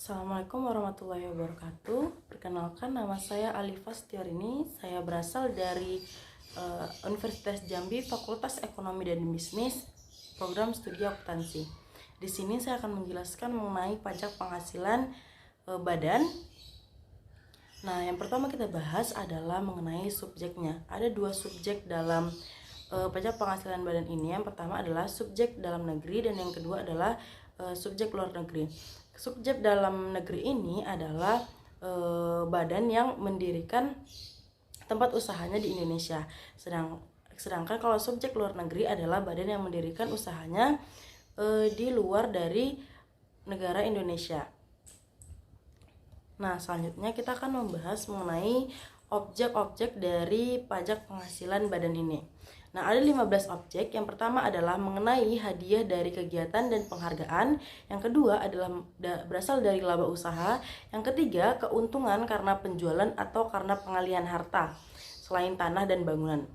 Assalamualaikum warahmatullahi wabarakatuh. Perkenalkan, nama saya Alifa Setiorini. Saya berasal dari Universitas Jambi, Fakultas Ekonomi dan Bisnis, program studi akuntansi. Di sini saya akan menjelaskan mengenai pajak penghasilan badan. Nah, yang pertama kita bahas adalah mengenai subjeknya. Ada dua subjek dalam pajak penghasilan badan ini. Yang pertama adalah subjek dalam negeri dan yang kedua adalah subjek luar negeri. Subjek dalam negeri ini adalah badan yang mendirikan tempat usahanya di Indonesia. Sedangkan kalau subjek luar negeri adalah badan yang mendirikan usahanya di luar dari negara Indonesia. Nah, selanjutnya kita akan membahas mengenai objek-objek dari pajak penghasilan badan ini. Nah, ada 15 objek. Yang pertama adalah mengenai hadiah dari kegiatan dan penghargaan. Yang kedua adalah berasal dari laba usaha. Yang ketiga, keuntungan karena penjualan atau karena pengalihan harta selain tanah dan bangunan.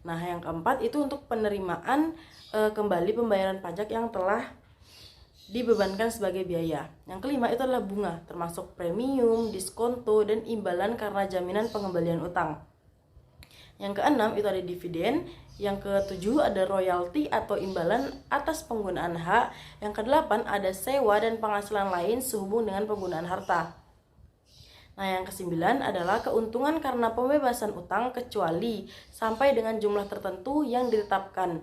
Nah, yang keempat itu untuk penerimaan kembali pembayaran pajak yang telah dibebankan sebagai biaya. Yang kelima itu adalah bunga, termasuk premium, diskonto, dan imbalan karena jaminan pengembalian utang. Yang keenam itu ada dividen. Yang ketujuh ada royalti atau imbalan atas penggunaan hak. Yang kedelapan ada sewa dan penghasilan lain sehubung dengan penggunaan harta. Nah, yang kesembilan adalah keuntungan karena pembebasan utang kecuali sampai dengan jumlah tertentu yang ditetapkan.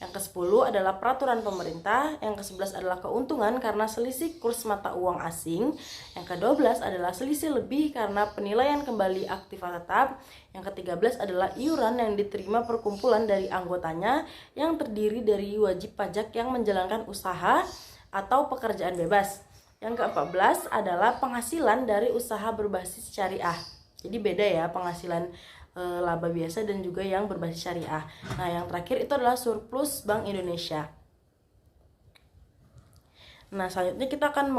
Yang ke-10 adalah peraturan pemerintah. Yang ke-11 adalah keuntungan karena selisih kurs mata uang asing. Yang ke-12 adalah selisih lebih karena penilaian kembali aktiva tetap. Yang ke-13 adalah iuran yang diterima perkumpulan dari anggotanya yang terdiri dari wajib pajak yang menjalankan usaha atau pekerjaan bebas. Yang ke-14 adalah penghasilan dari usaha berbasis syariah. Jadi beda ya penghasilan laba biasa dan juga yang berbasis syariah. Nah, yang terakhir itu adalah surplus Bank Indonesia. Nah, selanjutnya kita akan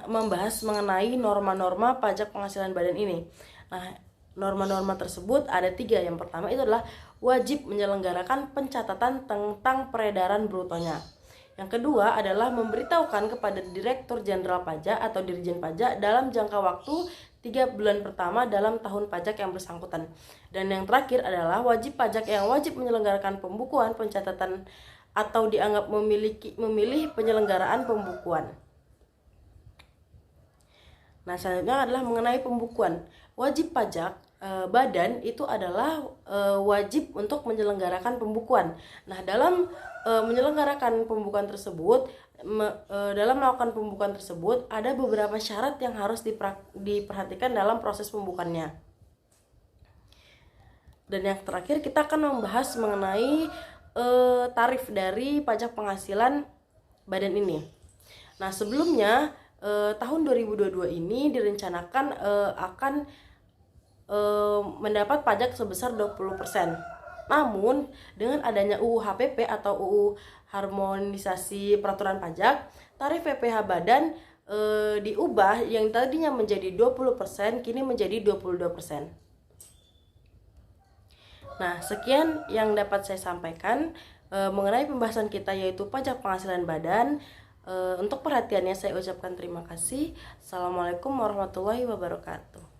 membahas mengenai norma-norma pajak penghasilan badan ini. Nah, norma-norma tersebut ada 3. Yang pertama itu adalah wajib menyelenggarakan pencatatan tentang peredaran brutonya. Yang kedua adalah memberitahukan kepada Direktur Jenderal Pajak atau Dirjen Pajak dalam jangka waktu 3 bulan pertama dalam tahun pajak yang bersangkutan. Dan yang terakhir adalah wajib pajak yang wajib menyelenggarakan pembukuan pencatatan atau dianggap memilih penyelenggaraan pembukuan. Nah, selanjutnya adalah mengenai pembukuan. Wajib pajak badan itu adalah wajib untuk menyelenggarakan pembukuan. Nah, dalam menyelenggarakan pembukuan tersebut, dalam melakukan pembukuan tersebut ada beberapa syarat yang harus diperhatikan dalam proses pembukuannya. Dan yang terakhir kita akan membahas mengenai tarif dari pajak penghasilan badan ini. Nah, sebelumnya tahun 2022 ini direncanakan akan mendapat pajak sebesar 20%. Namun dengan adanya UU HPP atau UU Harmonisasi Peraturan Pajak, tarif PPh badan diubah yang tadinya menjadi 20% kini menjadi 22%. Nah, sekian yang dapat saya sampaikan mengenai pembahasan kita yaitu pajak penghasilan badan. Untuk perhatiannya saya ucapkan terima kasih. Assalamualaikum warahmatullahi wabarakatuh.